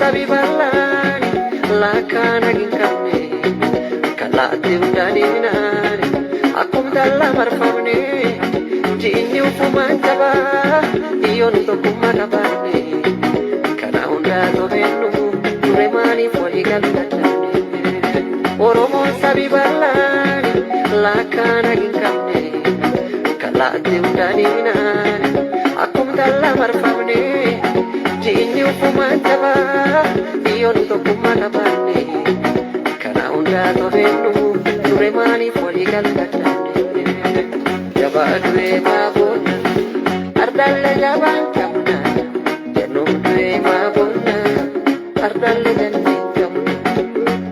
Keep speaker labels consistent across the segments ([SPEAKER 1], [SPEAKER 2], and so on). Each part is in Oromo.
[SPEAKER 1] sabi balani lakana ginkane kalati undani minani akum dalla marfamne jinni ufumantaba iyon to kumana barne kana unda to bennu remani foli gallatane oromo sabi balani lakana ginkane kalati undani minani akum dalla marfamne jinni ufumantaba iyon to kumana barne kana unda to bennu remani foli gallatane Jabadwe mabona ardalle jaban kamna janumdwe mabona ardalle janni kamna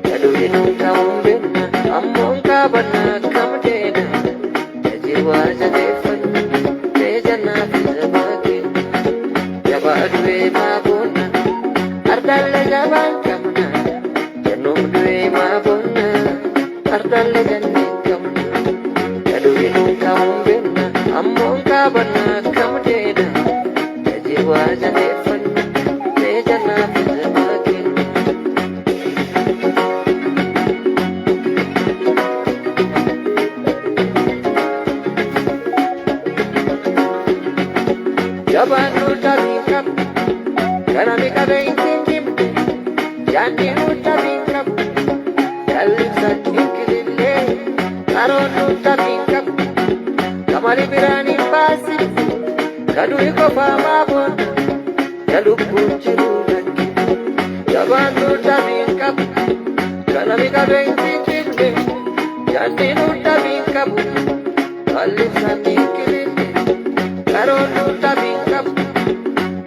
[SPEAKER 1] kadulinu kaumbenna ammon kabana kamdena jiwa jadefan tejana fizabakin Jabadwe mabona ardalle jaban kamna janumdwe mabona ardalle janni kamna kadulinu kaumbenna ammon kabana kamdena jiwa jadefan tejana fizabakin Jabanu tabikap karami kabeintim yani tabikap kalisa tinkilille aronu tabikap kamari birani pasi kadui ko fama bon kalupu chirulaki Jabanu tabikap karami kabeintim yani tabikap kalisa tinkilille aronu tabikap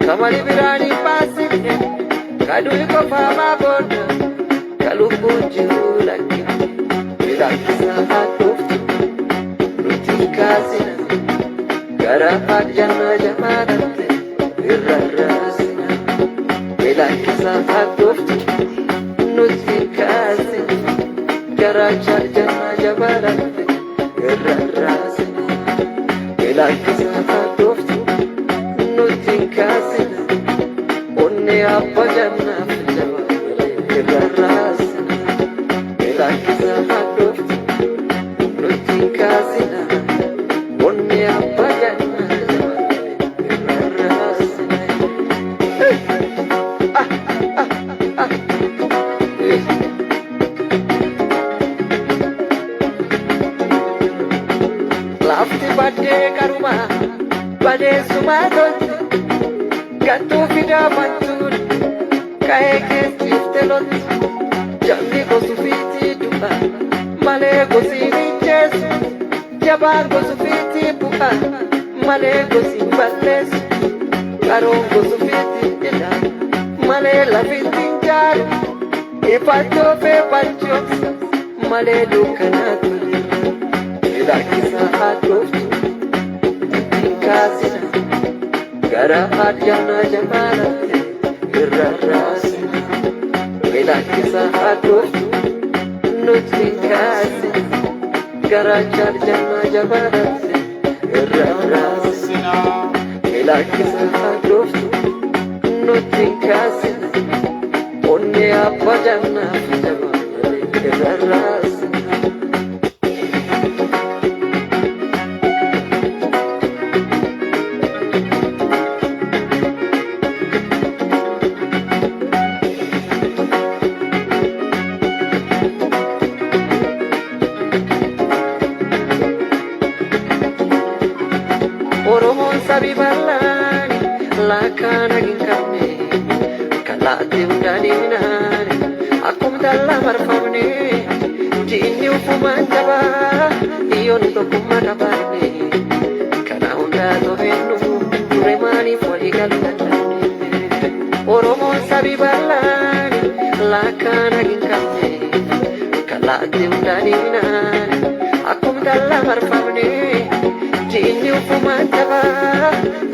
[SPEAKER 1] kamari birani pasi kadui ko fama bon kalupu chirulaki bilakisa hatufti rutikazina garafat janna jamarate irrarasina bilakisa hatufti nutikazina garachar janna jamarate irrarasina bilakisa hatufti nutikazina unne abba janna jamarate irrarasina bilakisa hatufti nutikazina unne abba janna jamarate irrarasina Lafti bade karuma bade sumadot gantu fida matur kae ke siftelot jamni ko sufiti duba male ko siniches jabar ko sufiti buka male ko simbales karo ko sufiti ila male la fitinjar ipato pe pancho male dukanatu ila kisa hatuftu tinkasina gara adjana jamalate irrarasina ila kisa hatuftu nutinkasina gara jarjana jamalate irrarasina ila kisa hatuftu nutinkasina onne abajana jamalate irrarasina Oromo sabi balani lakana ginkane kalati undani minani akum dalla marfamne jinni ufumantaba iyon to kumana barne kana unda to bennu remani foli gallatane Oromo sabi balani lakana ginkane kalati undani minani akum dalla marfamne jinni ufumantaba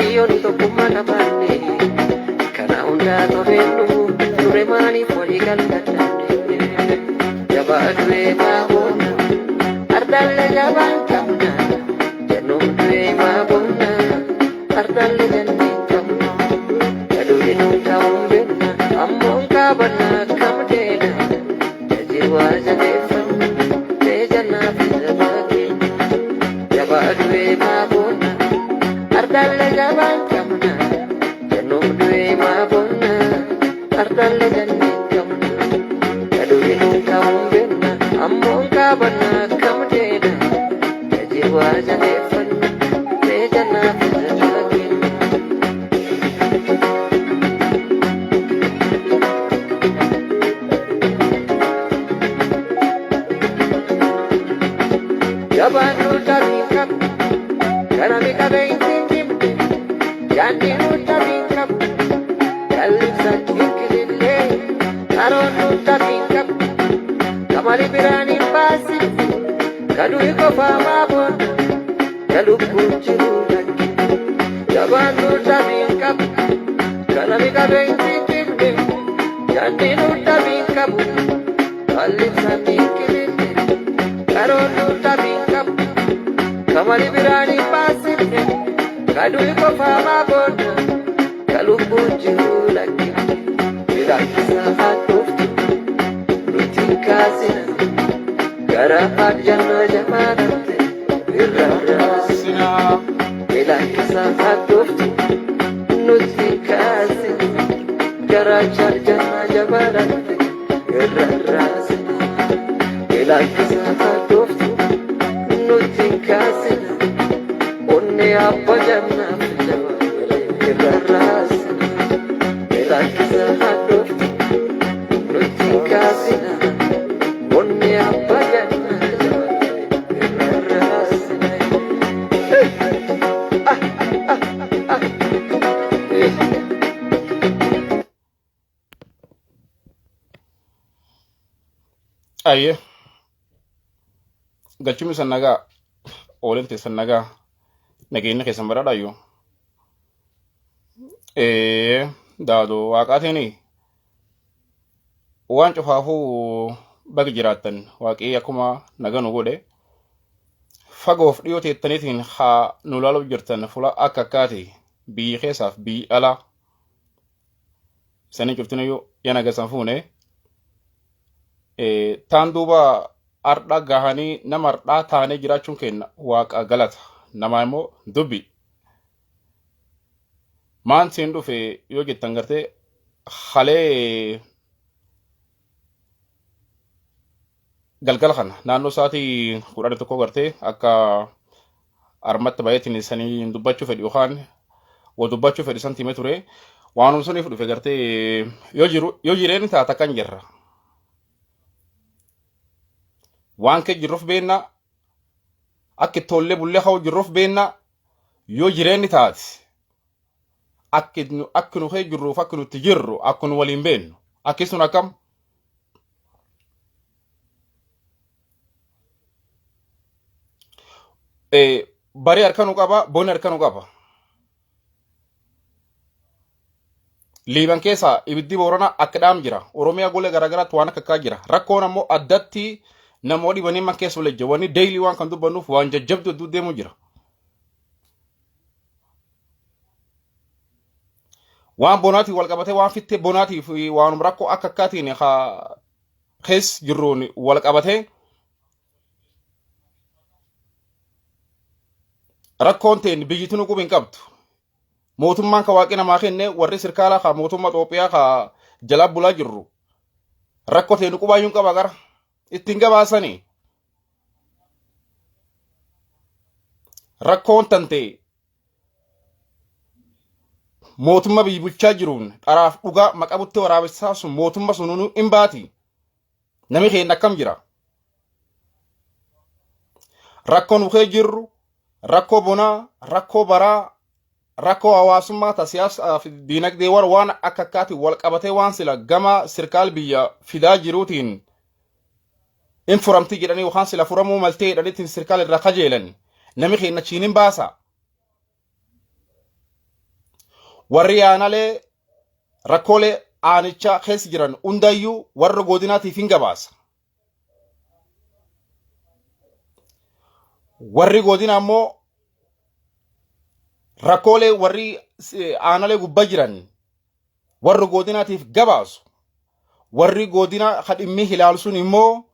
[SPEAKER 1] iyon to kumana barne kana unda to bennu remani foli gallatane Jabadwe mabona ardalle jaban kamna janumdwe mabona ardalle janni kamna kadulinu kaumbenna ammon ardalle jaban kamna janum duwe ma bonna ardalle janni kamna kadu inu kambena ammon kabana kamdena jiwa janefan te janna fajrakin jaban utabinkap karami kabeintim yani utabinkap kalisa tikilile karon utabinkap kamali birani pasi kadu iko fama bon kadu kuchirulak jaban utabinkap karami kabeintim yani utabinkap kalisa tikilile karon utabinkap kamali birani pasi kadu iko fama bon kadu kuchirulak bilakisa hatuftu rutikasina karahat janna jamanate irrasina bilakisa hatuftu rutikasina karachar janna jamanate irrasina bilakisa hatuftu rutikasina unne appa janna irrasina bilakisa hatuftu rutikasina unne appa janna irrasina
[SPEAKER 2] aye gachumi sannaga olente sannaga nageenna keessan badhaadhaayyo daado waaqaatini waan cufaafuu bagi jiraattan waaqii akkuma naganu godhe fagoof dhiyoo teettaniitiin haa nu laaluuf jirtan fula akka akkaati biyyi keessaaf biyyi alaa sanii cuftinayyuu yana gasan fuune taan duuba ardha gahanii nama ardhaa taanee jiraachuun kenna waaqa galata nama immoo dubbi maan siin dhufe yoo jettan gartee halee galgala kana naannoo sa'aatii 11 gartee akka armatti baay'atiin sanii dubbachuu fedhi yookaan waa dubbachuu fedhi san timee ture waanum suniif dhufe gartee yoo jireen taata kan jirra waan kee jirruuf beenna akka tollee bullee haa jirruuf beenna yoo jireenni taate akka nu kee jirruuf akka nuti jirru akka nu waliin beennu akki sun akkam bari harkanu qaba booni harkanu qaba liiban keessa ibiddi boorana akka dhaam jira oromiyaa golee garaagaraatti waan akka jira rakkoon ammoo addatti namoonni dhibanii man keessa waliin wanni daily waan kan dubbannuuf waan jajjabdu hedduu deemu jira waan bonaatiif wal qabatee waan fittee bonaatiif waanum rakkoo akka akkaatiin kees jirruun wal qabatee rakkoon ta'een biyyitti nu qubin qabdu mootummaan ka waaqii namaa kenne warri sirkaalaa ka mootummaa Itoophiyaa ka jalaa bulaa jirru rakkoo ta'een qubaayyuun qaba gara ittiin gabaasanii rakkoon tante mootummaa biyyi bulchaa jiruun dharaaf dhugaa maqabuttee waraabessaa sun mootummaa sunuu hin baati nami keenya akkam jira rakkoon ukee jirru rakkoo bonaa rakkoo baraa rakkoo hawaasummaa ta siyaasaa fi diinagdee waan akka akkaati wal qabatee waan sila gama sirkaal biyya fidaa jiruutiin in furamti jedhanii waan sila furamuu maltee jedhaniitiin sirkaal irraa kajeelan nami keenya chiinin baasa warri yaanalee rakkoolee aanichaa keessa jiran hundayyuu warra godinaatiif hin gabaasa warri godina ammoo rakkoolee warri aanalee gubbaa jiran warri godinaatiif gabaasu warri godina kadhimmi hilaalu sun immoo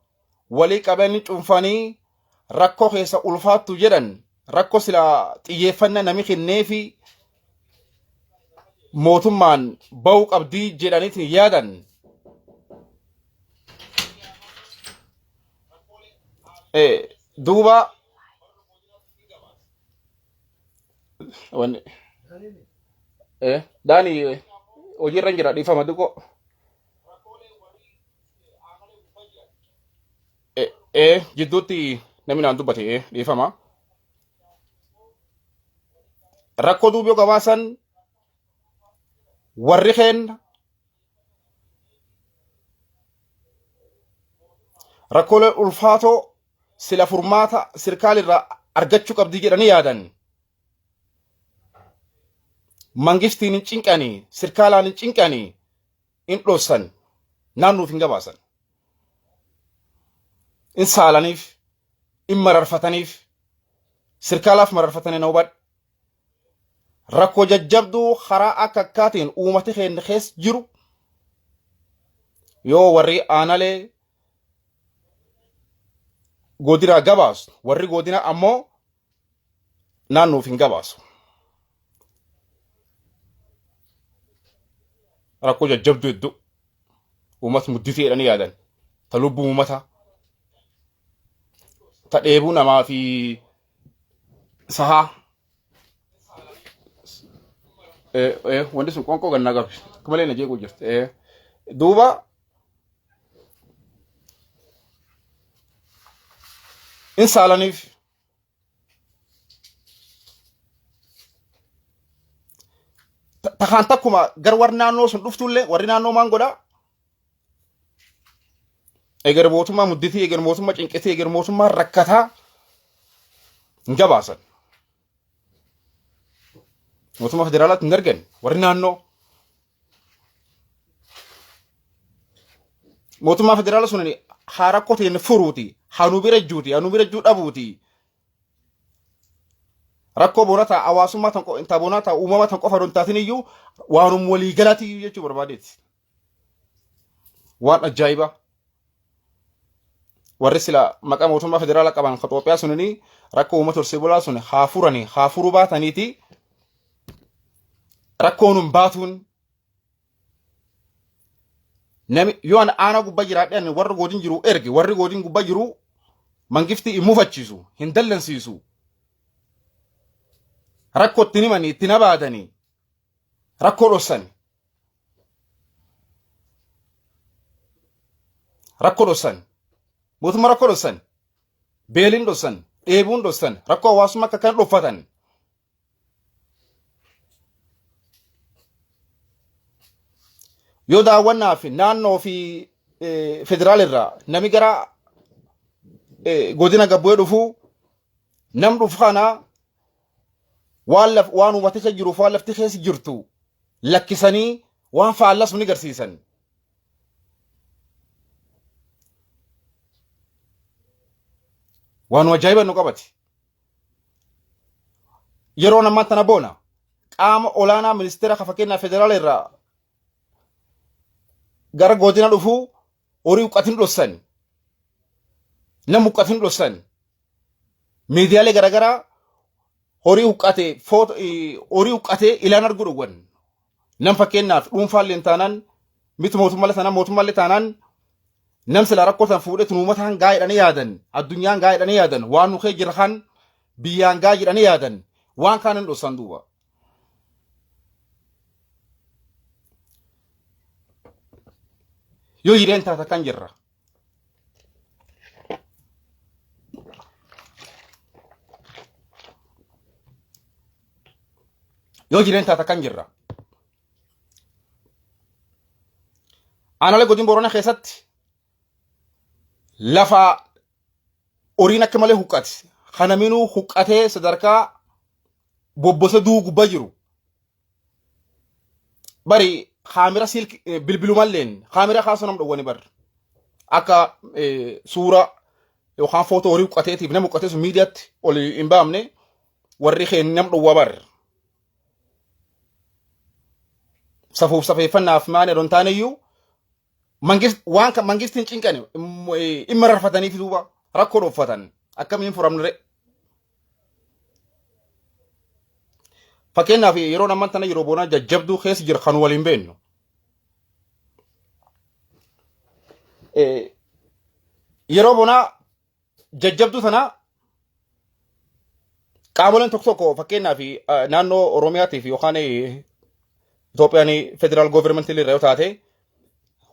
[SPEAKER 2] walii qabanii cunfanii rakkoo keessa ulfaattu jedhan rakkoo sila xiyyeeffannaa nami kenneefi mootummaan ba'uu qabdii jedhaniitiin yaadan duuba daani hojiirra jira dhiifama duqo jidduutti namni naan dubbate dhiifama rakkoo duubii gabaasan warri keenya rakkoolee ulfaatoo sila furmaata sirkaalirraa argachuu qabdii jedhanii yaadan mangistiin hin cinqanii sirkaalaan hin cinqanii hin dhoossan naannuuf hin gabaasan in saalaniif in mararfataniif sirkaalaaf mararfatanii na hubadhu rakkoo jajjabduu karaa akka akkaatiin uummati keenya keessa jiru yoo warri aanalee godina gabaasu warri godina ammoo naannuuf hin gabaasu rakkoo jajjabduu hedduu uummata mudditii jedhanii yaadan ta lubbuu uummata ta dheebuu namaa fi sahaa wanti sun qonqoo gannaa qabe akka malee na jeequu jirti duuba in saalaniif takaan takkuma gar warri naannoo sun dhuftullee warri naannoo maan godhaa eger mootummaa mudditii eger mootummaa cinqitii eger mootummaa rakkataa hin gabaasan mootummaa federaalaatti hin argan warri naannoo mootummaa federaala sun haa rakkoo ta'een furuuti haa nu bira ejjuu dhabuuti rakkoo boonataa hawaasummaa tan boonataa uumama tan qofa don taatin iyyuu waanum walii galaatii jechuu barbaadeeti waan ajaa'ibaa warri sila maqaa mootummaa federaalaa qaban ka Itoophiyaa sunini rakkoo uummata horsee bulaa sun haa furuu baataniiti rakkoon hin baatuun nami yoo an aanaa gubbaa jiraadhaan warri godin jiru erge warri godin gubbaa jiru mangiftii hin mufachiisu hin dallansiisu rakkoo itti himanii itti nabaadanii rakkoo dhossan mootummaa rakkoo dhossan beeliin dhossan dheebuun dhossan rakkoo hawaasummaa akka kan dhoffatan yoo daawwannaa fi naannoo fi federaalirraa nami gara godina gabbu'ee dhufuu nam dhufu kana waan ummaticha jiruuf waan lafti keessa jirtu lakkisanii waan faallas ni garsiisan waan ajaa'iba nu qabate yeroo namaa tana boona qaama olaanaa ministeera ka fakkeenyaa federaala irraa gara godina dhufuu horii huqqatin dhossan nam huqqatin dhossan miidiyaalee garagaraa horii huqqatee ilaan arguu dhowwan nam fakkeenyaaf dhuunfaallee taanaan miti mootummaallee taanaan nam sila rakkootan fuudhetu uummataan gaa jedhanii yaadan addunyaan gaa jedhanii yaadan waan nu kee jira kan biyyaan gaa jedhanii yaadan waan kaanin dhossan duuba yoo jireen taata kan jirra aanaalee godina Booranaa keessatti lafa horiin akka malee huqqate kanaminuu huqqatee sadarkaa bobbose duu gubbaa jiru bari kaamira bilbilumalleen kaamira kaasanam dhowwani bar akka suura yookaan footoo horii huqqateetiif nama huqqatee sun miidiyaatti ol hin baamne warri keen nam dhowwa bar safuuf safeeffannaaf maane don taaneyyuu waan kan mangistiin cinqani imma rarfataniif duuba rakkoo dhoffatan akkamiin furamnire fakkeenyaaf yeroo namman tana yeroo boonaa jajjabduu keessa jira kan waliin beennu yeroo boonaa jajjabduu tana qaamoleen tokko tokko fakkeenyaaf naannoo Oromiyaatiif yookaan Itoophiyaan federaal gouvernementii irra yoo taate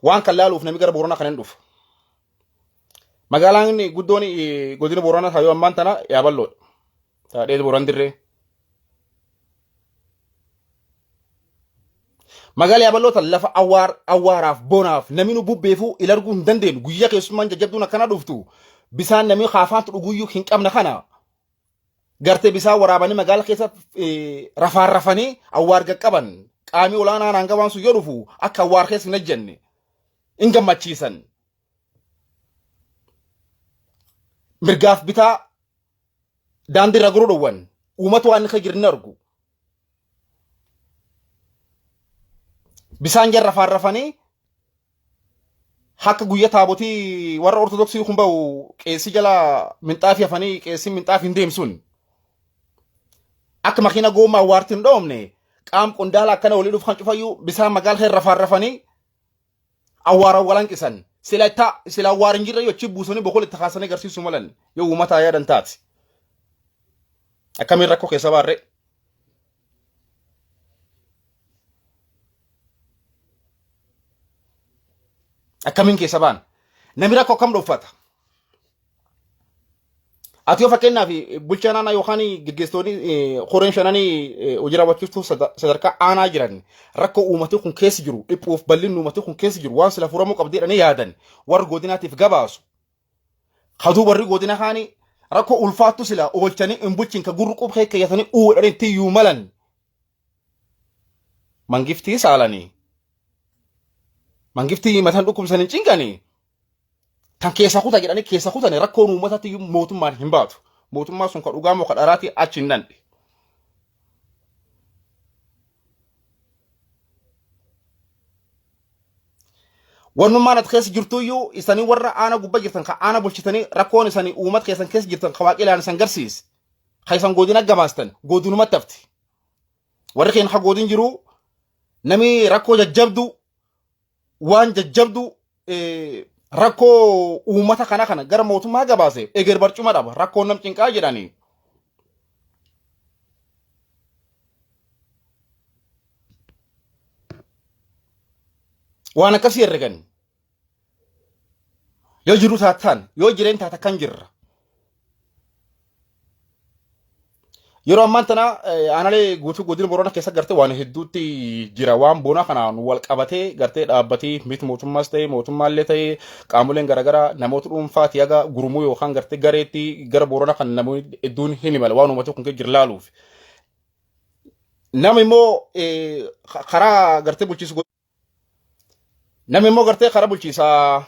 [SPEAKER 2] waan kan laaluuf namni gara Booranaa kan hin dhufu. Magaalaan guddoon godina Booranaa taayoo ammaan tana yaaballoodha. Taadhee Booran dirree. Magaalaa yaaballoota lafa awwaaraaf boonaaf namni nu bubbeefuu ilarguu hin dandeenyu guyyaa keessummaan jajjabduun akkana dhuftu bisaan namni haafaantu dhuguyyuu hin qabna kana. Gartee bisaan waraabanii magaalaa keessa rafaan rafanii awwaar qaqqaban qaamii olaanaan hanga waan sun yoo dhufu akka awwaar keessa hin ejjenne hin gammachiisan. Mirgaaf bitaa daandii irra guruu dhowwan uummata waan akka jiru hin argu. Bisaan jarra rafaan rafanii akka guyyaa taabotii warra ortodoksii kun ba'u qeessi jala minxaafii hafanii qeessi minxaafii hin deemsuun. Akka makiina gooma awwaarti hin dhoomne qaam qondaala akkana walii dhufu kan cufayyuu bisaan magaalaa keessa rafaan rafanii awwaara walanqisan sila awwaar hin jirre yoo achi buusanii boqol itti kaasanii agarsiisu malan yoo uummataa yaadan taati. Akkamiin rakkoo keessa baarree? Akkamiin keessa baan? Namni rakkoo akkam dhuunfata? Ati yoo fakkeenyaaf bulchaa naannoo yookaan gaggeessitoonni horeen shananii hojii raawwachiiftuu sadarkaa aanaa jiran rakkoo uummatni kun keessa jiru dhiphuuf bal'inni uummatni kun keessa jiru waan sila furamuu qabdeedhanii yaadan warri godinaatiif gabaasu. Haduu warri godina kaanii rakkoo ulfaattu sila oolchanii hin bulchin ka gurru qubxee keeyyatanii uudhanii tiyyuu malan. Mangiftii saalanii. Mangiftii mataan dhukkubsanii cinganii. Kan keessa kutaa jedhanii keessa kutanii rakkoon uummataatti mootummaan hin baatu. Mootummaa sun kan dhugaa moo kan dharaati achi hin dandhe. Wannummaan ati keessa jirtuyyuu isanii warra aana gubbaa jirtan kan aana bulchitanii rakkoon isanii uummata keessan keessa jirtan kan waaqillaan isan garsiis. Kan isan godina gabaastan godinumatti hafti. Warri keenya kan godin jiru namni rakkoo jajjabdu waan jajjabdu rakkoo uummata kana gara mootummaa gabaase eger barcuma dhaba rakkoon nam cinqaa jedhanii. Waan akkasii herregan yoo jiru taataan yoo jireen taata kan jirra. Yeroo ammaan tana aanaalee guutuu godina Booranaa keessa gartee waan hedduutti jira waan boonaa kanaan wal qabatee gartee dhaabbatii miti mootummaas ta'e mootummaallee ta'e qaamoleen garaagaraa namoota dhuunfaati haga gurmuu yookaan gartee gareetti gara Booranaa kan namoonni hedduun hin imala waan uummata kun jira laaluuf. Nama immoo karaa gartee bulchiisu namni immoo gartee karaa bulchiisaa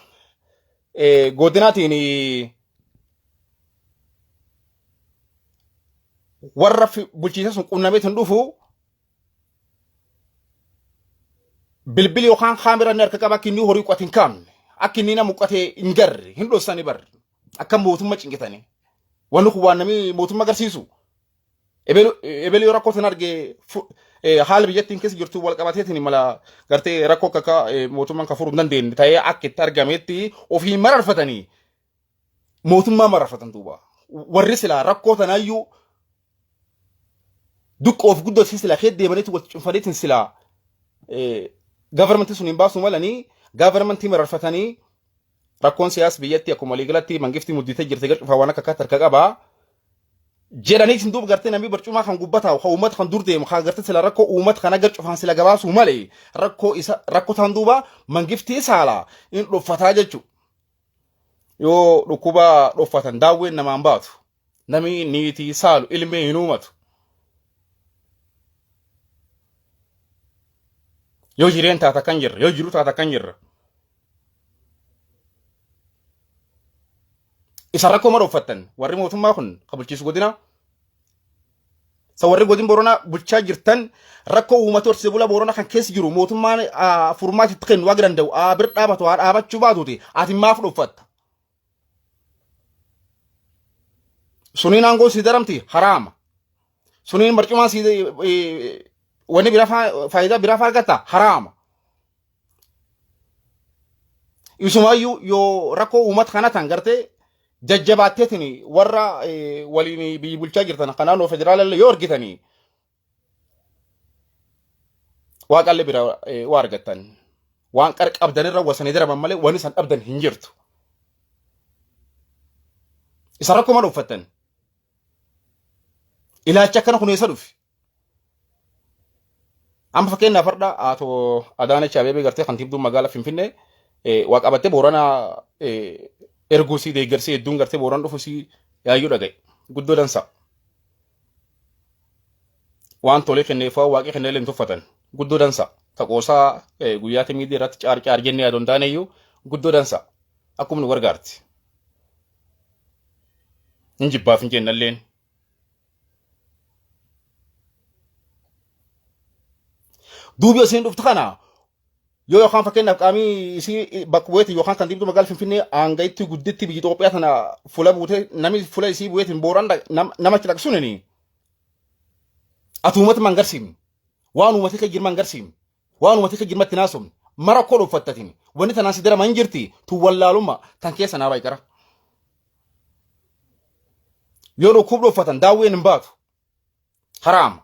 [SPEAKER 2] godinaatiin warra bulchiisa sun qunnamee hin dhufu bilbili yookaan kaamera inni harka qaba akka inni horii qotin kaamne akka inni nama qotee hin garre hin dhossanii bar akka mootummaa cinqitanii wanni kun waan namni mootummaa agarsiisu ebeli yoo rakkoo tan argee haala biyyattiin keessa jirtu wal qabateetiin mala gartee rakkoo akka mootummaan ka furuu hin dandeenye ta'ee akka itti argameetti ofii mararfatanii mootummaa mararfatan duuba warri silaa rakkoo tanaayyuu duqqoof guddoo sila heddeemaniitu wal cunfaniitiin sila governmentii sun hin baasu malanii governmentii mararfatanii rakkoon siyaas biyyatti akkuma waliigalatti mangiftii mudditee jirte gar cufaa waan akka harka qabaa jedhaniitiin duuba gartee namni barcumaa kan gubbataa kan uummata kan dur deemu kan gartee sila rakkoo uummata kana gar cufaan sila gabaasu malee rakkoo tan duuba mangiftii saalaa in dhuffataa jechu yoo dhukkuba dhuffatan daawween namaan baatu namni niitii saalu ilmee hin uumatu. Yoo jireen taata kan jirra yoo jiru taata kan jirra. Isa rakkoo mara uffattan warri mootummaa kun ka bulchiisu godina sa warri godin Booranaa bulchaa jirtan rakkoo uummata horsiisee bulaa Booranaa kan keessa jiru mootummaan furmaati itti kennu waa danda'u bir dhaabatu haa dhaabachuu baatuuti ati maaf dhuffatta. Suniin aangoo si daramti haraama. suniin barcumaa si wanni bira faayidaa bira argata harama isumayyuu yoo rakkoo uummata kana tan gartee jajjabaatteetini warra waliin biyyi bulchaa jirtan kanaanoo federaalaa yoo argitanii waaqalle bira waa argattan waan qarqabdanirra wasanii daraban malee wani san dhabdan hin jirtu isa rakkoo uffattan ilaacha kana kuneessa dhufi amma fakkeenyaaf farda atoo Adaanech Abeebee gartee kantiibduu magaalaa Finfinnee waa qabattee Booranaa erguusii deeggarsii hedduun gartee Booran dhufusii yaayyuu dhagaye guddoo dansa waan tolee kenneefaa waaqii kennee leen tuffatan guddoo dansa taqoosaa guyyaa timiidii irratti caar jennee adoon taaneyyuu guddoo dansa akkuma nu gargaarti hin jibbaaf hin jennalleen duubi isin dhuftu kana yoo yookaan fakkeenyaaf qaamii isii bakka bu'eeti yookaan kan diimtuu magaalaa Finfinnee aangayitti gudditti biyya Itoophiyaa tana fuula buutee namni fuula isii bu'eetiin Booran namatti dhaqsuunini ati uummata mangarsiin waan uummata ka jirman garsiin waan uummata ka jirmatti naasum mara koo dhuffattatiin wanni tanaan si daraman jirti tu wallaalumma tan keessa naa baay'ikara yoo dhukkub dhuffatan daawween hin baatu haraama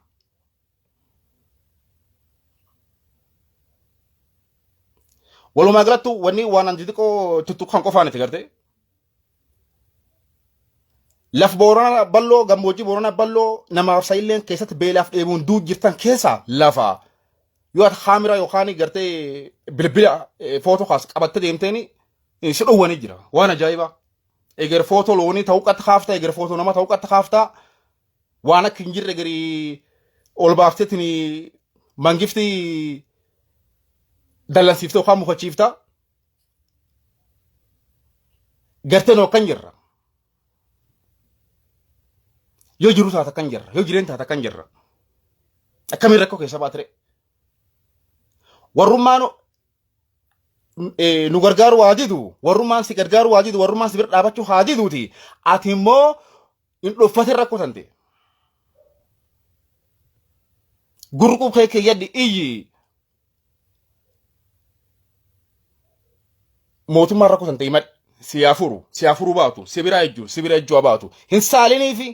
[SPEAKER 2] walumaa galattu wanni waan an xixiqqoo tuttuqan qofaaniti garte laf Boorana balloo gammoojjii Boorana balloo namaaf sayilleen keessatti beelaaf dheebuun duu jirtan keessa lafa yoo ati kaamira yookaan gartee bilbila footoo kaas qabatte deemteeni si dhowwanii jira waan ajaa'ibaa eger footoo loonii ta'uu qatta kaaftaa eger footoo nama ta'uu qatta kaaftaa waan akka hin jirre garii ol baafteetiin mangiftii dallansiiftee yookaan mukachiiftaa gartee noo kan jirra yoo jiru taata kan jirra yoo jireen taata kan jirra akkamiin rakkoo keessa baatire warrummaan nu gargaaru waa didu warrummaan si gargaaru waa didu warrummaan si bira dhaabachuu haa diduuti ati immoo hin dhuffate rakkoo tante gurquu kee yaddi iyyi mootummaan rakkoo tante himad siyaafuru baatu sibira ejjuu baatu hin saalinii fi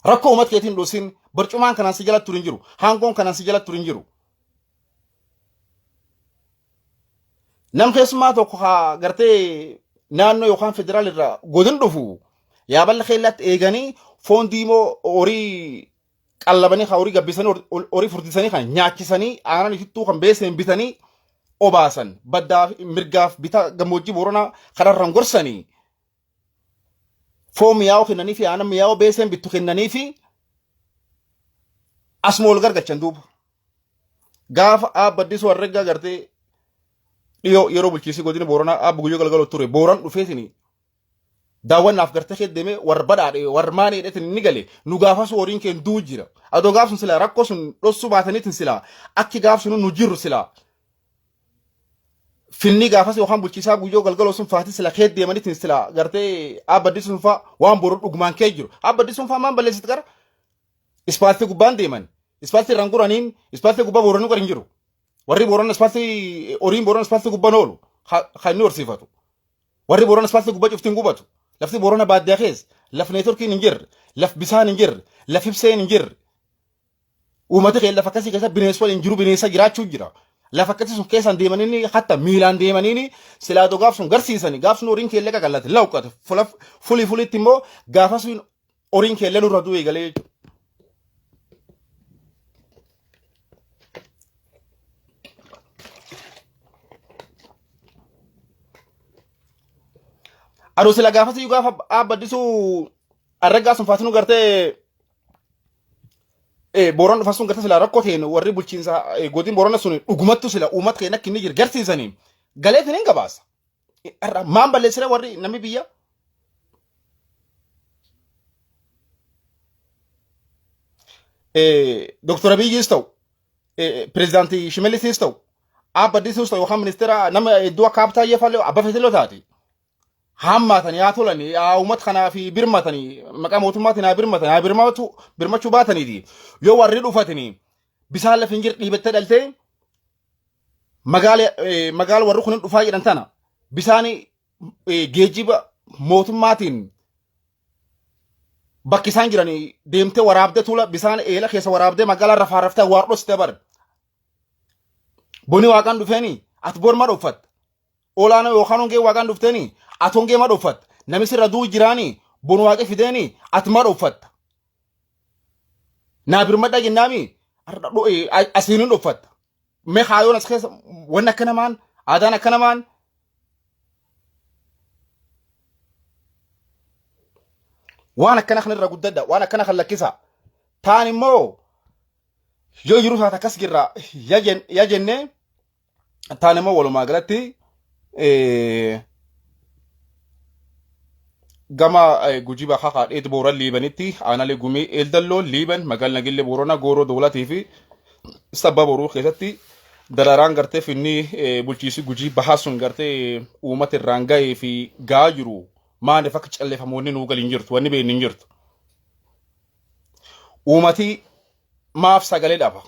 [SPEAKER 2] rakkoo uummata keetiin dhosin barcumaan kanaan si jalatti turin jiru hangoon kanaan si jalatti turin jiru nam keessumaa tokko haa gartee naannoo yookaan federaal irraa godin dhufu yaaballa keellatti eeganii foon diimoo horii qallabanii haa horii gabbisanii horii furdisanii kan nyaachisanii aanan itittuu kan beeseen bitanii obaasan baddaaf mirgaaf bita gammoojjii Booranaa kanarraan gorsanii foon miyaa'oo kennanii fi aanan miyaa'oo beeseen bittu kennanii fi asuma ol gargachan duuba gaafa aabbaddisu warreggaa gartee dhiyoo yeroo bulchiisii godina Booranaa aabbu guyyoo galgaloo ture Booran dhufeetini daawwannaaf gartee keddeme war badhaadhe war maaneedheetin inni gale nu gaafasu horiin keen duu jira adoo gaaf sun silaa rakkoo sun dhossu baataniitin silaa akki gaaf sun nu jirru silaa finni gaafas yookaan bulchiisaa guyyoo galgaloo sun faati sila keddeemaniitin silaa gartee aabbaddi sun faa waan Booran dhugumaan kee jiru aabbaddi sun faa maan balleessit qara ispaaltii gubbaan deeman ispaaltii irraan guraniin ispaaltii gubbaa Booranuu qara hin jiru warri Booran ispaaltii horiin Booran ispaaltii gubbaan oolu kan inni horsiifatu warri Booran ispaaltii gubbaa cuftiin gubatu lafti Boorana baadiyyaa keessa laf neetworkiin hin jirre laf bisaan hin jirre laf ibseen hin jirre uummata kee lafa akkasii keessa bineensi waliin jiru bineensa jiraachuu jira lafa akkasii sun keessaan deemanii hatta miilaan deemanii silaadoo gaaf sun garsiisanii gaaf sun horiin keellee qaqallate lawqate fulitti immoo gaafa sun horiin keellee nurra du'e galee jechuudha. Adoo sila gaafas iyyuu gaafa aabbaddisu arraggaa sun faatinu gartee Booran dhufa sun gartee sila rakkoo ta'een warri bulchiinsa godin Boorana sun dhugumattu sila uummata keenya akka inni jiru garsiisanii galeetiin hin gabaasa. Maan balleessire warri namni biyya Dr. Abiyyiis ta'u Pireezidaantii Shimalisiis ta'u aabbaddisus ta'u yookaan ministeera nama iddoo akka Habtaayee fa'aa abba feetiloo taate. hammatanii haa tolanii haa uummata kanaa fi birmatanii maqaa mootummaatiin haa birmatanii haa birmachuu baataniiti yoo warri dhufatanii bisaan lafa hin jirre dhiibattee dhaltee magaala warri kun dhufaa jedhan tana bisaan geejjiba mootummaatiin bakki isaan jiranii deemtee waraabdee tuula bisaan eela keessa waraabdee magaalaa rafaa raftee waardhostee bar boni waaqaan dhufeeni ati borma dhuffatta olaanoo yookaan hongee waaqaan dhufteeni ati hongee ma dhuffatta namni sirra duu jiraanii bon waaqe fideeni ati ma dhuffatta naa birmadha jennaami asiin dhuffatta mee haayoon as keessa wanni akka namaan aadaan akka namaan waan akkana kan irra guddadha waan akkana kan lakkisa taan immoo yoo jiru taata akkas jirra ya jennee taan immoo walumaa galatti gama gujii bakka haadheet booran liibanitti aanaalee gumii eeldalloo liiban magaalaa nagillee boorana gooroo doolatii fi sabba boruu keessatti dararaan gartee finni bulchiisii gujii bahaa sun gartee uummata irraan ga'ee fi ga'aa jiru maaliif akka calleeffamoonni nuu galiin jirtu wanni beekni hin jirtu. Uummati maaf sagalee dhaba.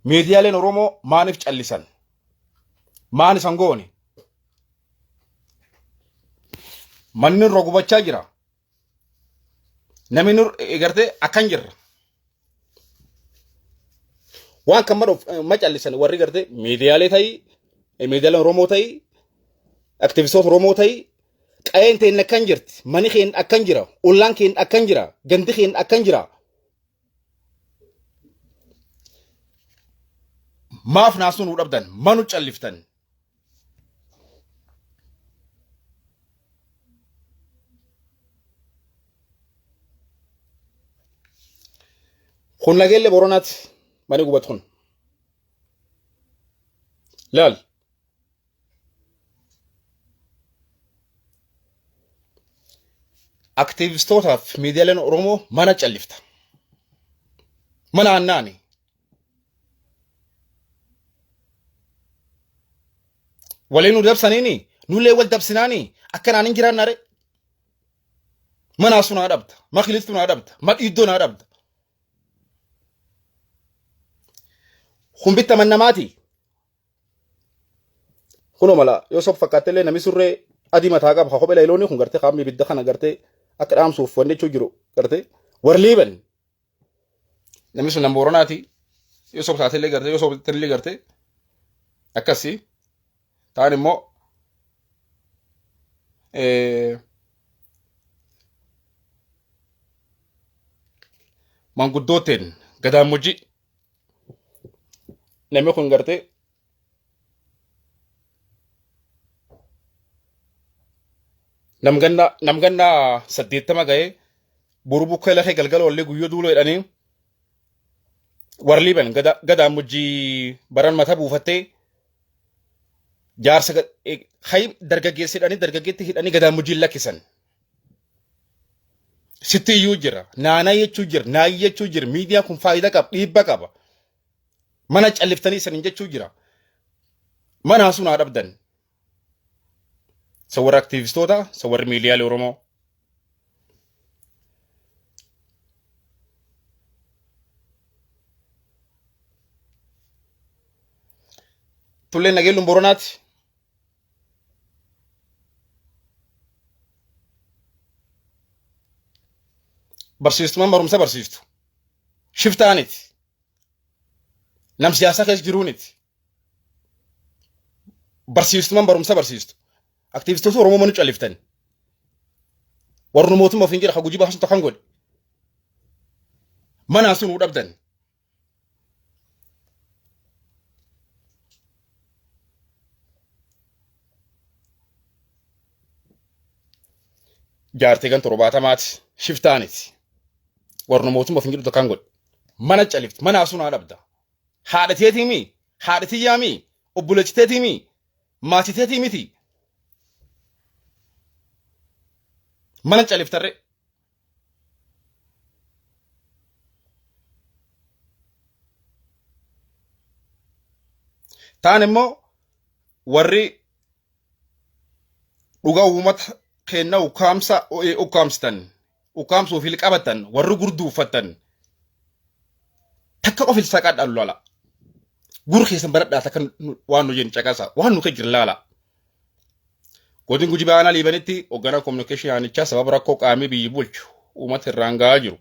[SPEAKER 2] Miidiyaaleen Oromoo maaliif callisan? Maan isan goone? Manni irra gubachaa jira. Namni gartee akkan jirra. Waan kan ma callisan warri gartee miidiyaalee ta'ii, miidiyaaleen Oromoo ta'ii, aktivistoota Oromoo ta'ii, qa'een ta'in akkan jirti, mani keen akkan jira, ollaan keen akkan jira, gandi keen akkan jira. Maaf naasuu nuu dhabdan, manu calliftan. Kun nageelle Boronaatti mani gubat kun. Laal. Aktiivistootaaf miidiyaaleen Oromoo mana callifta. Mana annaani. Waliin nu dabsaniini, nullee wal dabsinaani, akkanaan hin jiraan nare. Mana sunaa dhabda, makilistu naa dhabda, madhiiddoo naa dhabda. Kun bitta mannamaati. Kunoo mala yoo sof fakkaattellee namni surree adii mataa qaba kophee lailoonni kun gartee qaamni ibidda kana gartee akka dhaamsuuf wanni jechuu jiru gartee warliiban namni sun nama Boronaati yoo sof taatellee gartee yoo sof taatellee gartee akkasii ta'an immoo manguddooteen gadaamojii namni kun gartee namganna 80 ga'ee boru bukkee lafee galgala wallee guyyoo duuloo jedhanii warliiban gadaamojii baran mata buufattee jaarsa hay dargaggeessi hidhanii gadaamojii lakkisan. Sitti iyyuu jira, naanaa jechuu jira, naayi jechuu jira, miidiyaan kun faayidaa qaba, dhiibba qaba. Mana calliftanii isanin jechuu jira. Mana haasuu naa dhabdan. Sawwarra aktiivistoota, sawwarri miidiyaalee Oromoo. Tulleen nageelluun Boronaatti. Barsiistumaan barumsa barsiistu. Shiftaaniti. Nam siyaasaa keessa jiruuniti. Barsiistumaan barumsa barsiistu. Aktiivistoota Oromoo manu calliftan. Warri mootummaa ofiin jira hagujii baasuun tokkan godhe. Mana sun nuu dhabdan. Jaartii kan 70 shiftaaniti. Warri mootummaa ofiin jiru tokkan godhe. Mana callifti. Mana sun naa dhabda. Haadhateetii haadhatiyyaa obboleessiteetii maasiteetii miti. Mana calliftarre. Taan immoo warri dhugaa uummata kenna ukaamstan ukaamsuu fil qabatan warri gurduuffatan takka qofil saqadha lola gur keessan baradhaa takka waan nu jennu caqasa waan nu kejir laala godin guji baana liibanitti hoggana communication yaanichaa sababa rakkoo qaamii biyyi bulchu uummata irraan gahaa jiru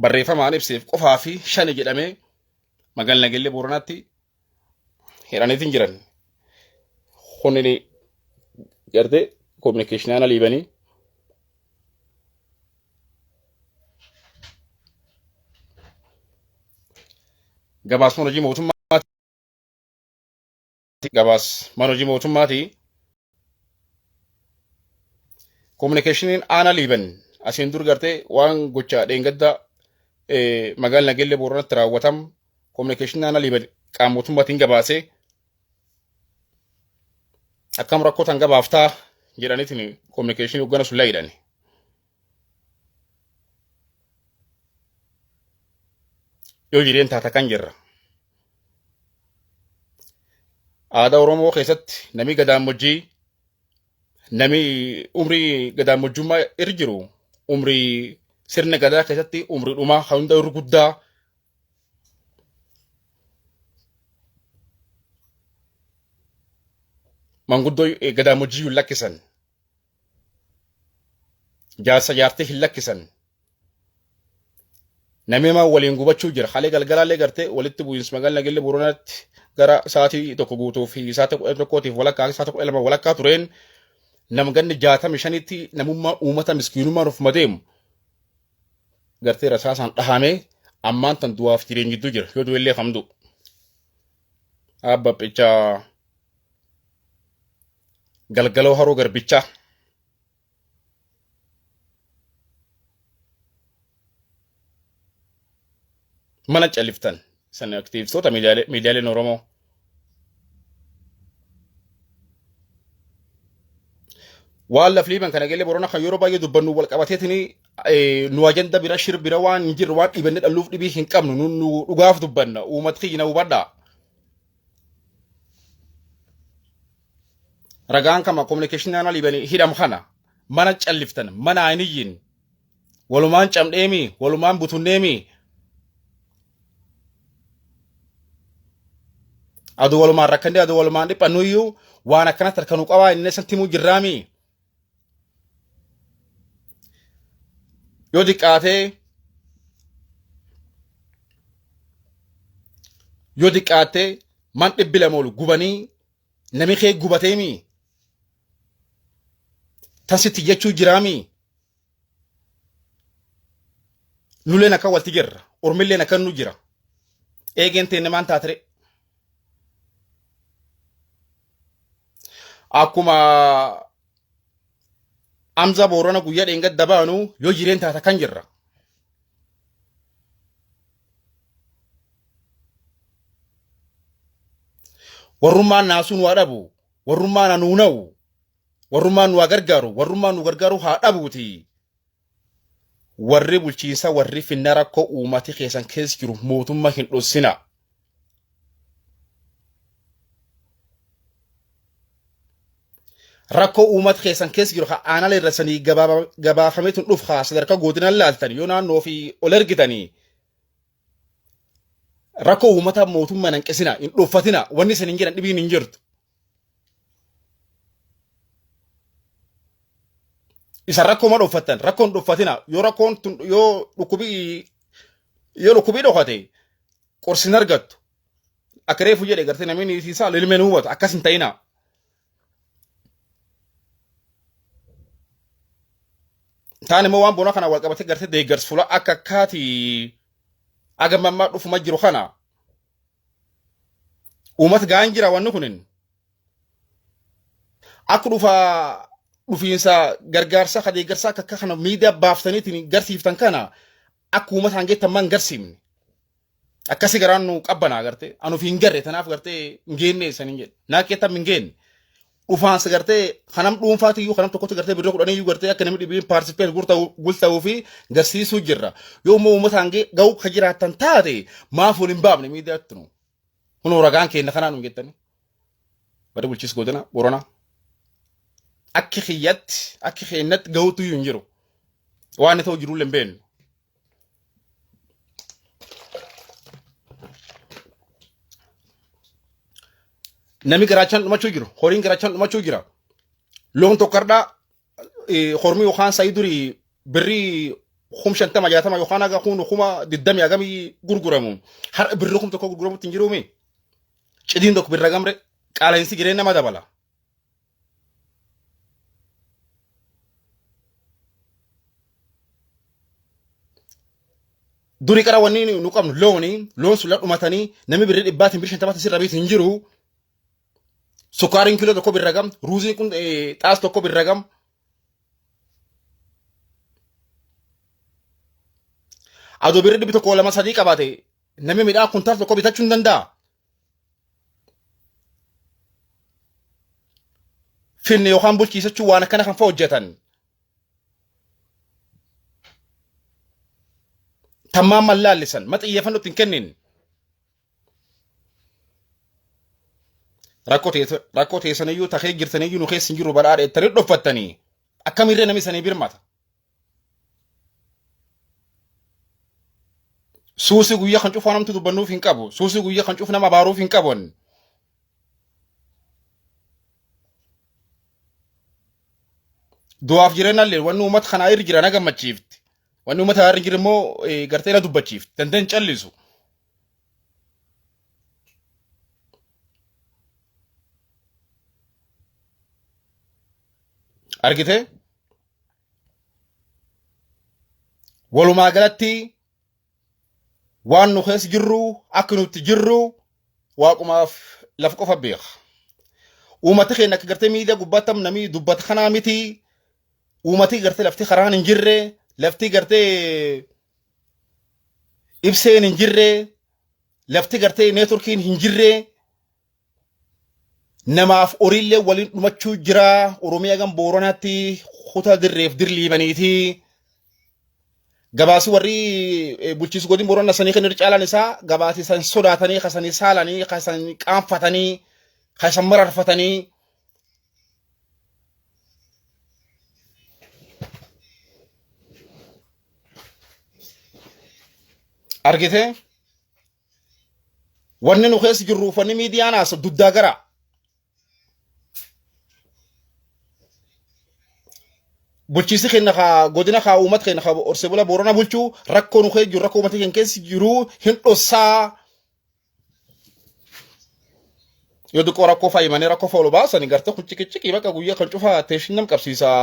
[SPEAKER 2] barreeffamaan ibseef qofaa fi shani jedhamee magaalaa Nageellee Booranaatti hidhaniitiin jiran hunnini gartee communication yaana liibanii gabaas manojii mootummaati communicationiin aana liiban asiin dur gartee waan gocha dheengadda magaalaa Nageellee Booranaatti raawwatam communication aana liiban qaama mootummaatiin gabaasee akkam rakkootan gabaaftaa jedhaniitiin communication hoggana sullaa jedhani yoo jireen taata kan jirra aadaa Oromoo keessatti namni gadaamojjii nami umrii gadaamojjummaa irra jiru umrii sirna gadaa keessatti umrii dhumaa hunda irra guddaa manguddoo gadaamojjii hin lakkisan jaarsa jaartee hin lakkisan namni maa waliin gubachuu jira halee galgalaallee gartee walitti bu'iinsa magaalaa Nageellee Booranaatti gara sa'aatii tokko guutuu fi sa'aatii 11 walakkaa sa'aatii 12 walakkaa tureen nam ganni 65tti namummaa uummata miskiinummaan of madeemu gartee rasaasaan dhahamee ammaan tan du'aaf jireen gidduu jira yoo du'ellee hamdu abba pichaa galgaloo haroo garbichaa mana calliftan sana aktiivistota miidiyaaleen Oromoo waan lafliiban kana Nageellee Booranaa kan yeroo baay'ee dubbannu wal qabateetini nu ajanda bira shir bira waan hin jirre waan dhibanne dhalluuf dhibii hin qabnu nu dhugaaf dubbanna uummata kiyna hubadhaa ragaan kama communication ana libani hidam khana mana calliftan mana ayniyin walumaan camdheemi walumaan butunneemi adu walumaan rakkande adu walumaan dhiphanuyyu waan akkana tarkanu qabaa inni santimuu jirraami yoo diqqaatee man dhibbila moolu gubanii nami kee gubateemi tansitti jechuu jiraami nuleen akka walti jirra ormilleen akka nu jira eegeen teenne maan taatire akkuma Amza Boorana guyyaa dheengadda dabaanu yoo jireen taata kan jirra warrummaan naasuun waa dhabu warrummaan nu na'u warrummaan nu gargaaru haa dhabuuti warri bulchiinsa warri finna rakkoo uummati keessan keessa jiru mootummaa hin dhossina rakkoo uummata keessan keessa jiru aanaa irrasanii gabaafameetun dhuf haa sadarkaa godinaan laaltan yoo naannoo fi ol ergitanii rakkoo uummata mootummaa hanqisina hin dhuffatina wanni isin hin jedhan dhibiin hin jirtu isa rakkoo ma dhuffatan rakkoon dhuffatina yoo rakkoon yoo dhukkubii dhokate qorsin argattu akka reefu jedhe gartee namni isaa ilmeen hubatu akkas hin ta'ina taane mo waan bona kana wal qabate gartee deeggars fula akka kaati agamammaa dhufuma jiru kana uummata gaan jira wanni kunin akka dhufiinsa gargaarsa ka deeggarsa akka kana miidiyaa baaftaniitiin garsiiftan kana akka uummata hangeettan man garsiifne akkasi garaan nu qabbanaa gartee anuuf hin garre tanaaf gartee hin geenne sanin jedhe naakkeettan hin geenne ufaansa gartee kanam dhuunfaatiyyuu kanam tokkotti gartee biroo kudhaniyyuu gartee akka namni dhibiin paartisipeet gulta'uu fi garsiisuu jirra yoo immoo uummata hangee ga'uu ka jiraattan taate maaf wal hin baafne miidiyaatti nu kunoo ragaan keenya kanaa nu jettani bada bulchiis godina Booranaa akki khiyyat gawtu yunjiru waan ta'u jiru lembeen nami garachan dhumachuu jiru horiin garachan dhumachuu jira loon tokkarda hormi yookaan sayiduri birri khumshantama jaatama yookaan aga kunu khuma diddami agami gurguramu har birri khum tokko gurguramu tinjiruumi cidin dok birra gamre qaala'insi jireen nama dabala duri qara wanni nu qabnu loon sulla dhumatanii nami birri dhibbaatiin birri shantamatti sirra biitu hinjiru sukaarin kilo tokko birragam ruuziin kun xaas tokko birragam ado birri dhibbi tokko lama sadii qabaate nami midhaan kuntaal tokko bitachuu hin danda'a finne yookaan bulchiisachuu waan akkana kan fa hojjetan tammaan mallaallisan maxiyyeeffannootti hin kennin rakkoo teessaniyyuu takee jirtaniyyuu nu keessa hin jiru badhaadha ettanii dhoffattanii akkamirree nami sanii birmata suusi guyyaa kan cufaa namtu dubbannuuf hin qabu suusi guyyaa kan cuf nama baaruuf hin qabon du'aaf jireenallee wanni uummata kanaa irra jira na gammachiifti wanni uummata irra jiru immoo gartee na dubbachiifti dandeen callisu argite walumaa galatti waan nu keessa jirru akka nuti jirru waaqumaaf lafa qofa beeka uummati keenya akka gartee miidiyaa gubbaattam namni dubbata kanaa miti uummati gartee lafti karaan hin jirre lafti gartee ibseen hin jirre lafti gartee neetworkiin hin jirre namaaf oriillee waliin dhumachuu jira oromiyaa gan booranaatti kutaa dirreef dirliibaniiti gabaasi warri bulchiisu godin boorana sanii kan irra caalan isaa gabaasi san sodaatanii kasanii saalanii kasanii qaanfatanii kasan mararfatanii argite wanni nu keessa jirruuf wanni miidiyaan haasa duddaa gara bulchiisi keenya ka godina ka uummata keenya ka orsee bula boorana bulchuu rakkoo nu keessa jiru rakkoo uummata keenya keessa jiru hin dhossaa yoo duqqoo rakkoo fayyimanii rakkoo faulu baasanii gartee kuchikiciki bakka guyyaa kan cufaa teeshin nam qabsiisaa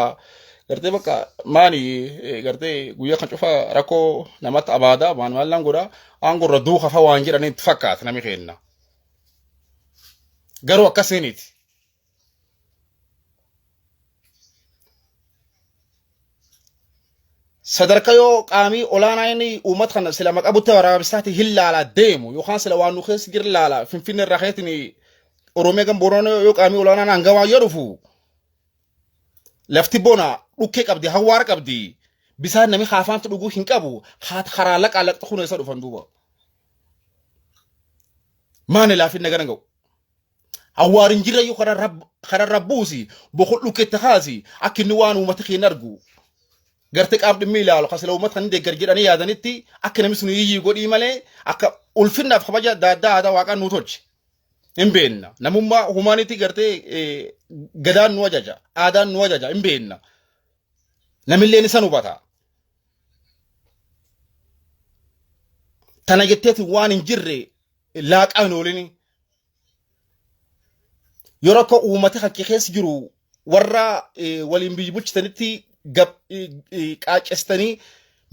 [SPEAKER 2] gartee bakka maani gartee guyyaa kan cufaa rakkoo namatti abaadaa maal godhaa aangorra duuka fa waan jedhanii itti fakkaata nami keenya garuu akkasiiniti sadarka yoo qaamii olaanaa inni uummata kana sila maqabutti waraabisaati hin laala deemu yookaan sila waan nu keessa jira laala finfinne irraa keetiin oromiyaa gan boorana yoo qaamii olaanaa hangawaa yoo dhufu lafti bona dhukkee qabdi hawaara qabdi bisaan nami haafaantu dhuguu hin qabu haata karaa laqaa laqxa kuna isa dhufan duuba maani laafin nagana ga'u hawaarin jira yoo karaa rabbuusi boqol dhukkeetti haasi akka inni waan uummata keenya argu garte qaam dhimmi ilaalu kasila uummata kan deeggar jedhanii yaadanitti akka namni sun yiyyii godhii malee akka ulfinnaaf kabaja aadaa waaqaan nu tolche hin beenna namummaa humaanitii gartee gadaan nu ajaja aadaan nu ajaja hin beenna namilleen isa hubata tana jetteeti waan hin jirre laaqaa hin oolini yeroo akka uummata hakkee keessa jiru warra waliin biyyi bulchitanitti qaacestanii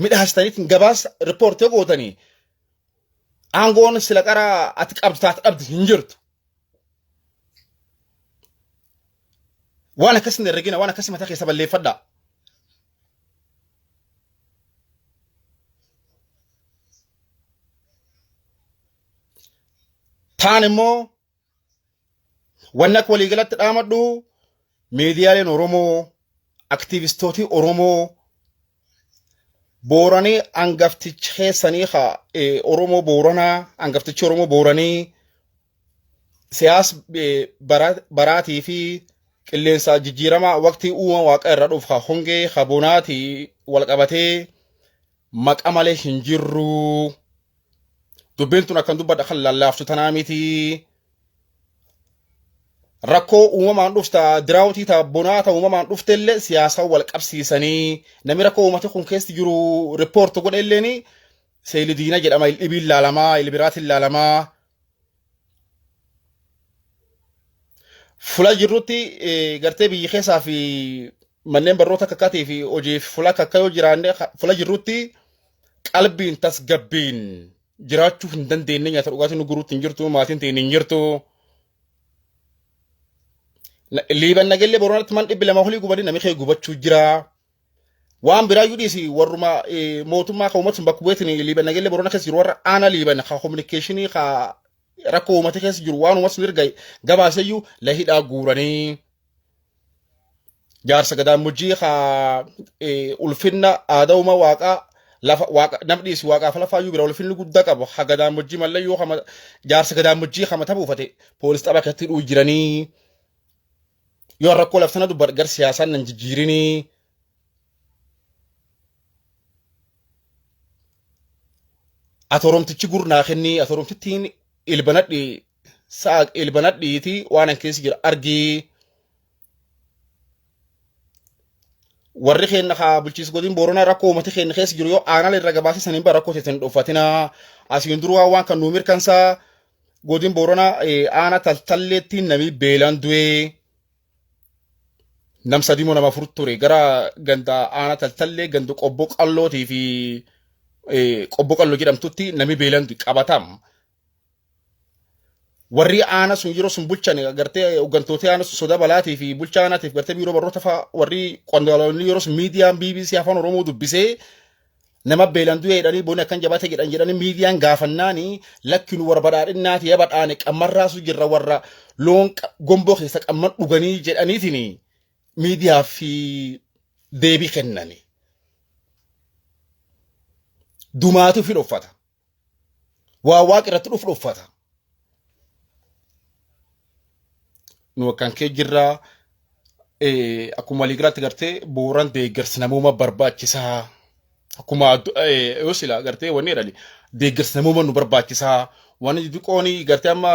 [SPEAKER 2] midhaastaniitiin gabaas riippoortii gootanii aangoon sila qara ati qabdu taate dhabdi hin jirtu waan akkasii hin ergina waan akkasii mataa keessa balleeffadha taan immoo wanni akka waliigalatti dhaamadhu miidiyaaleen Oromoo aktivistooti Oromoo booranii angaftichi keessanii Oromoo booranaa angaftichi Oromoo booranii siyaas baraatii fi qilleensa jijjiirama waqtii uuma waaqa irra dhuuf ha hongee ha bonaati wal qabatee maqa malee hin jirru. Dubbiin tun akkan dubbadha kan lallaaftu tanaa miti. Rakkoo uumamaan dhufta diraawutii ta bonaata uumamaan dhuftellee siyaasa wal qabsiisanii namni rakkoo uummata kun keessi jiru riippoorti godhe illeeni seeli diina jedhama ilbiin laalamaa ilbiraatiin laalamaa. Fula jirrutti gartee biyyi keessaa fi manneen barnoota kakkaatii fi hojii fula kakka yoo jiraanne fula jirrutti qalbiin tasgabbiin jiraachuu hin dandeenye nyaata dhugaatiin nu guruutti hin jirtu maatiin ta'in hin jirtu. Liiban nageellee Booranatti man 200 gubanii namni kee gubachuu jira. Waan biraayyuu dhiisi warruma mootummaa ka uummata bakka bu'eetiin liiban nageellee Boorana keessa jiru warra aana liiban ka kominikeeshinii ka rakkoo uummata keessa jiru waan uummata sun erga gabaaseyyuu lahidhaa guuranii. Jaarsa Gadaamojjii ka ulfinna aadaa uuma waaqaa lafa waaqa namni dhiisi waaqaaf lafaayyuu bira ulfinni guddaa qaba. Ha Gadaamojjii mallayyuu jaarsa Gadaamojjii ka mata buufate poolis xaba keessatti dhuu jiranii. Yoo rakkoo laftana dubbat gar siyaasaan nan jijjiirinii. Atoromtichi gurnaa kennii atoromtittiin ilbanadhiiti waan an keessi jira argii. Warri keenya haa bulchiis godin Booranaa rakkoo uummata keenya keessa jiru yoo aanal irra gabaasisanii bara rakkoo teetan dhufatina. Asiin duraa waan kan nuu mirkansaa godin Booranaa aana taltalleetti namni beelaan du'ee. Nam sadii moo nama afur ture gara ganda aana taltallee ganda qobboo qallootii fi qobboo qalloo jedhamtutti namni beelaan qabatam. Warri aana sun yeroo sun bulchan gartee hooggantoota aana sun soda balaatii fi bulchaa aanaatiif gartee biiroo barnoota fa'a warri qondaalonni yeroo sun miidiyaan BBC afaan Oromoo dubbisee nama beelaan du'ee jedhanii booni akkan jabaate jedhanii miidiyaan gaafannaanii lakkinu warra badhaadhinnaati yaa badhaane qammarraa sun jirra warra loon gomboo keessa qamman dhuganii jedhaniitini. Miidiyaa fi deebii kennani. Dumaatu fi dhuffata. Waa waaqa irratti dhuffata. Nu akkan kee jirraa akkuma waliigalaatti gartee Booran deeggarsi namooma barbaachisaa. Akkuma yoo sila gartee wanni jedhani deeggarsi namooma nu barbaachisaa. Waan diqooni gartee amma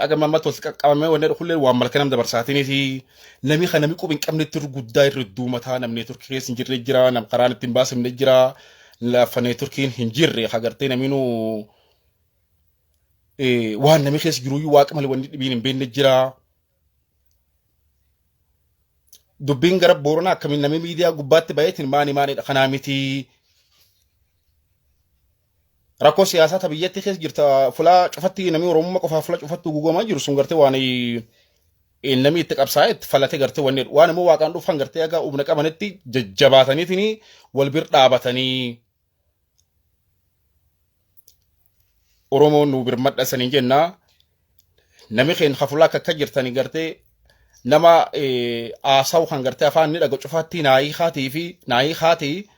[SPEAKER 2] agama amma tolti qaqqabame wanne kullee waan malka nam dabarsaatiniiti nami kana nami qubin qabnetti guddaa irra duumataa namni turkii keessa hin jirre jira nam karaan ittiin baasamne jira lafane turkiin hin jirre hagartee naminu waan nami keessa jiru waaqa malee wanni dhibiin hin beekne jira. Dubbiin gara Booranaa akkamiin nami miidiyaa gubbaatti baay'eetiin maani kanaa miti. Rakkoo siyaasaa ta biyyatti keessa jirta fulaa cufatti namni Oromummaa qofaa fulaa cufattu gugumaa jiru sun gartee waan namni itti qabsaa'e itti fallatee gartee waan immoo waaqaan dhufan gartee aga humna qabanitti jajjabaataniitiin wal bir dhaabatanii Oromoon nu bir madhasanii jenna. Namni keenya hafulaa akka jirtanii gartee nama aasawu kan gartee afaan ni dhaga cufatti naayii haatii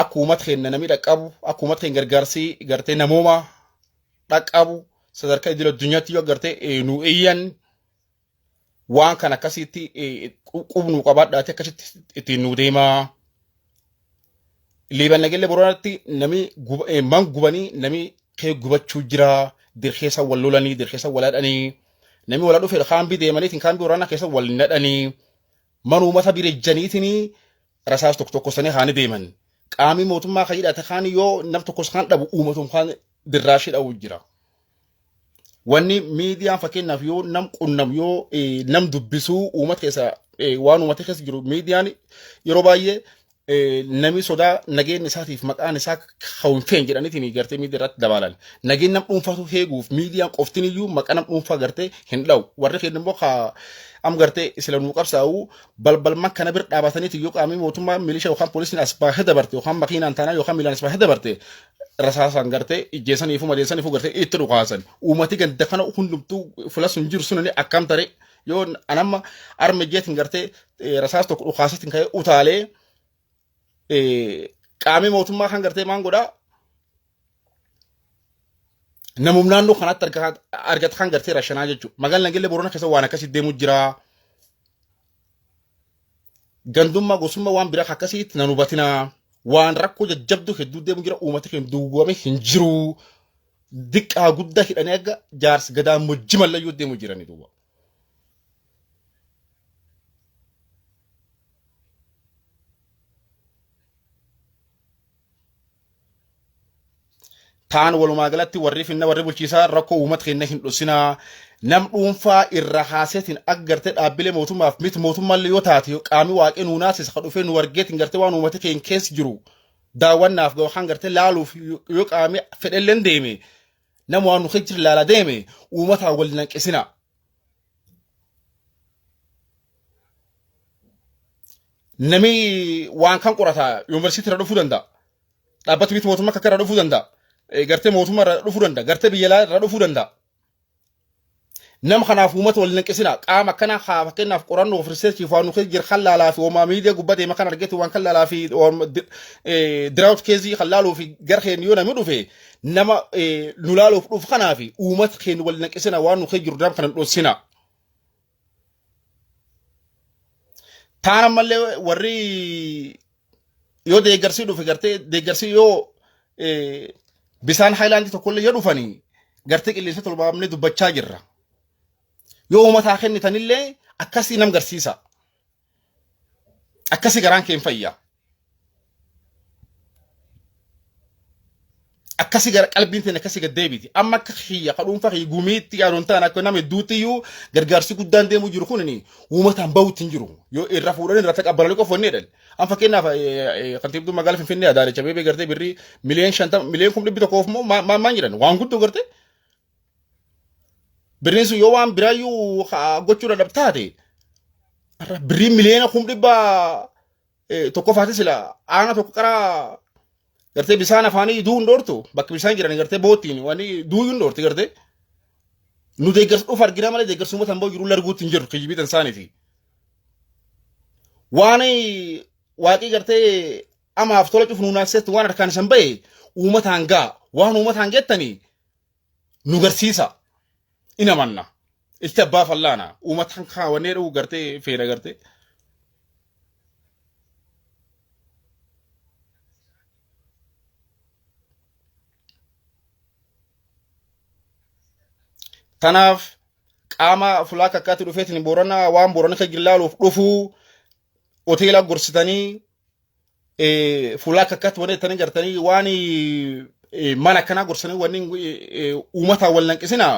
[SPEAKER 2] akkumat keenya namni dhaqqabu akkumat keenya gargaarsi gartee namooma dhaqqabu sadarkaa idil addunyaatti yoo gartee nu iyyan waan kan akkasitti qubnu qabaadhaati akkasitti ittiin nu deema. Liiban nageellee Booranatti namni man gubanii namni kee gubachuu jira dirkeessa wal lolanii dirkeessa wal hadhanii namni wal dhufee kaambii deemaniitiin kaambii waraanaa keessa wal nadhanii manuumata birejjaniitiin rasaas tokko sanii haani deeman. Qaamii mootummaa kan hidhate kaan yoo nam tokkos kan dhabu uummatuun kan dirraashii dha'uu jira. Wanni miidiyaan fakkeenyaaf yoo nam qunnam yoo nam dubbisuu uummata keessa waan uummata keessa jiru miidiyaan yeroo baay'ee nami sodaa nageenya isaatiif maqaan isaa hawwinfeen jedhaniitiin gartee miidiyaa irratti dabalan. Nageenya nam dhuunfatu heeguuf miidiyaan qoftiin iyyuu maqaa nam dhuunfaa gartee hin dha'u. Warri keenya immoo am gartee isla nu qabsaa'u balbalman kana bir dhaabataniiti yoo qaamii mootummaa milishaa yookaan poolisiin as baahee dabarte yookaan makiinaan taanaa yookaan miilaan as baahee dabarte rasaasaan gartee ijjeessaniifu madeessaniifu gartee itti dhukaasan. Uummati ganda kana hundumtuu fuula sun jiru sunani akkam tare yoo anamma arma jeetiin gartee rasaas tokko dhukaasatiin ka'ee utaalee qaamii mootummaa kan gartee maan godhaa namum naannoo kanatti argata kan gartee rashanaa jechuudha. Magaalaan Nageellee Booranaa keessa waan akkasii deemu jira. gandummaa gosummaa waan biraa akkasiitti nan hubatina waan rakkoo jajjabduu hedduu deemu jira uummata keenya duwwame hin jiru diqqaa guddaa hidhanii aga jaarsi gadaa mojji mallayyuu deemu jirani duuba. Taan walumaa galatti warri finna warri bulchiisaa rakkoo uummata keenya hin dhoksinaa nam dhuunfaa irra haaseetiin agartee dhaabbilee mootummaaf miti mootummallee yoo taate qaamii waaqee nuunaasisa ka dhufee nu argeetiin gartee waan uummata keenya keessa jiru daawwannaaf ga'aan gartee laaluuf yoo qaamii fedhelleen deeme nama waan nu keessa laala deeme uummataa wal nanqisina. Nami waan kan qorataa yuunivarsiitii irra dhufuu danda'a. Dhaabbata miti mootummaa akka irra dhufuu danda'a. Gartee mootummaa irra dhufuu danda'a. Gartee biyya irra dhufuu danda'a. Nam kanaaf uummata wal nanqisina qaama kana haa fakkeenyaaf qorannoo of riseerchii waan nu keessa jira kan laalaa fi oomaa miidiyaa gubbate makan argeetti waan kan laalaa fi diraawut keezii kan laaluu fi garheen yoo namni dhufe nama nu laaluuf dhufu kanaaf uummata keenya wal nanqisina waan nu keessa jiru nam kana dhoosina. Taana mallee warri yoo deeggarsii dhufe gartee deeggarsii yoo bisaan haayilaandii tokkollee yoo dhufanii gartee qilleensa tolbaamnee dubbachaa jirra. Yoo uummata kennitanillee akkasii nam garsiisa. Akkasii garaan keen fayya. Akkasii gara qalbiin teen akkasii gad deebiti. Amma akka xiyya kadhuunfa xiyya gumiitti yaadoon ta'an akka nama hedduutiyyuu gargaarsi guddaan deemuu jiru kunini uummataan bahuutti hin jiru. Yoo irra fuudhanii irratti qabbalanii qofoonni jedhan. Amma fakkeenyaaf kantiibtuu magaalaa Finfinnee Adaanech Abeebee gartee birrii miliyoon 50 miliyoon 100 moo maal jedhan waan guddoo gartee. Birriin sun yoo waan biraayyuu gochuu dadhabtaate birrii miliyoona 100 tokko faati sila aana tokko qaraa gartee bisaan afaanii duu hin dhoortu bakka bisaan jiran gartee boottiin waan duu hin dhoorti gartee nu deeggarsa dhufa argina malee deeggarsa uummata hin bahu jiru larguutti hin jiru kijjibiitan isaaniiti. Waan waaqii gartee amaaf tola cufu nuunaasetti waan harkaan isan bahe uummataan gaa waan uummataan geettanii nu garsiisa. Ina manna ilti abbaa fallaana uummatan kaawwannee dhuu gartee feena gartee. Tanaaf qaama fulaa kakkaatti dhufeetiin boorana waan boorana kan gillaaluuf dhufuu hoteela gorsitanii fulaa kakkaatti waneettanii gartanii waan mana kana gorsanii wanni uummata wal nanqisina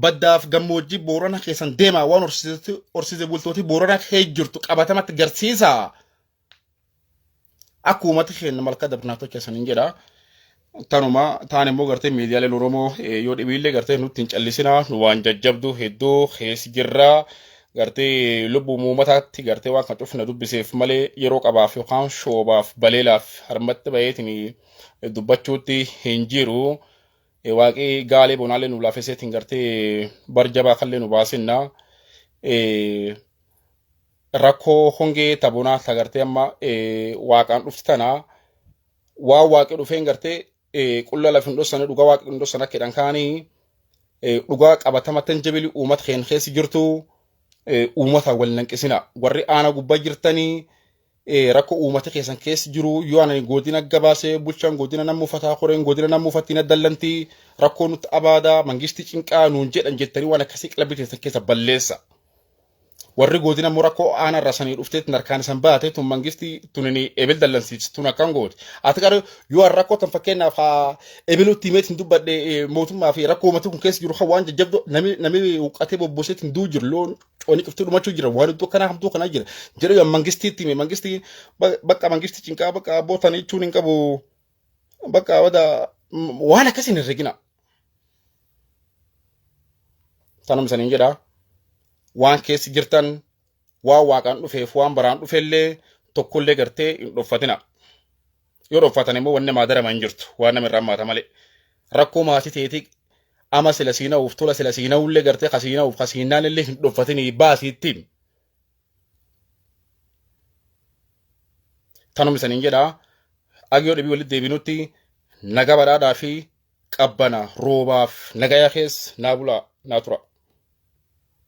[SPEAKER 2] baddaaf gammoojjii boorana keessan deema waan horsiise bultooti boorana kee jirtu qabatamatti garsiisa. Akka uummata keenya malka dabnaatoo keessan hin jedha. Tanuma taan immoo gartee miidiyaaleen Oromoo yoo dhibiillee gartee nutti hin callisina nu waan jajjabdu hedduu keessi jirra. Gartee lubbuu uummataatti gartee waan kan cufna dubbiseef malee yeroo qabaaf yookaan shoobaaf baleelaaf harmatti baheetiin dubbachuutti hin jiru. Waaqii gaalee bonaallee nu laafeseetiin gartee barjabaa kallee nu baasinna. Rakkoo hongee tabonaa tagartee amma waaqaan dhufti tana waan waaqii dhufeen gartee qulla lafin dhossane dhugaa waaqii dhossana kedhan kaanii dhugaa qabatamatti jabili uummata keenya keessa jirtu uummata wal nanqisina warri aana gubbaa jirtanii rakkoo uummata keessan keessa jiru yoo ani godina gabaasee bulchaan godina namuu fataa koreen godina namuu fattina dallantii rakkoo nutti abaada mangisti cinqaa nuun jedhan jettanii waan akkasii qalbii keessa balleessa. Warri godina rakkoo aana rasanii dhufteetti narkaan isan baate tun mangisti tunini ebil dallansiis tun akkan gooti. Ati gara yoo rakkoo tan fakkeenyaaf ebilutti himeetiin dubbadhe mootummaa fi rakkoo uummata kun keessa jiru waan jajjabdu nami uqqatee bobboseetiin duu jiru loon cooni qiftee dhumachuu jira waan iddoo kanaa hamtuu kanaa jira. Jedhu mangistiitti hime mangisti bakka mangisti cinqaa bakka bootanii jechuun hin qabu bakka wada waan akkasiin hin regina. Tanum saniin jedhaa. Waan keessi jirtan waan waaqaan dhufeef waan baraan dhufellee tokkollee gartee hin dhoffatina. Yoo dhoffatan immoo wanni maadarama hin jirtu waan nama irraa maata malee. Rakkoo maatii teetii ama sila siina'uuf tola sila siina'ullee gartee kasiina'uuf kasiinaallee hin dhoffatinii baasiittiin. Tanum isaniin jedhaa agiyoo dhibii walitti deebinutti naga badhaadhaa fi qabbana roobaaf nagaya keessa naa bulaa naa tura.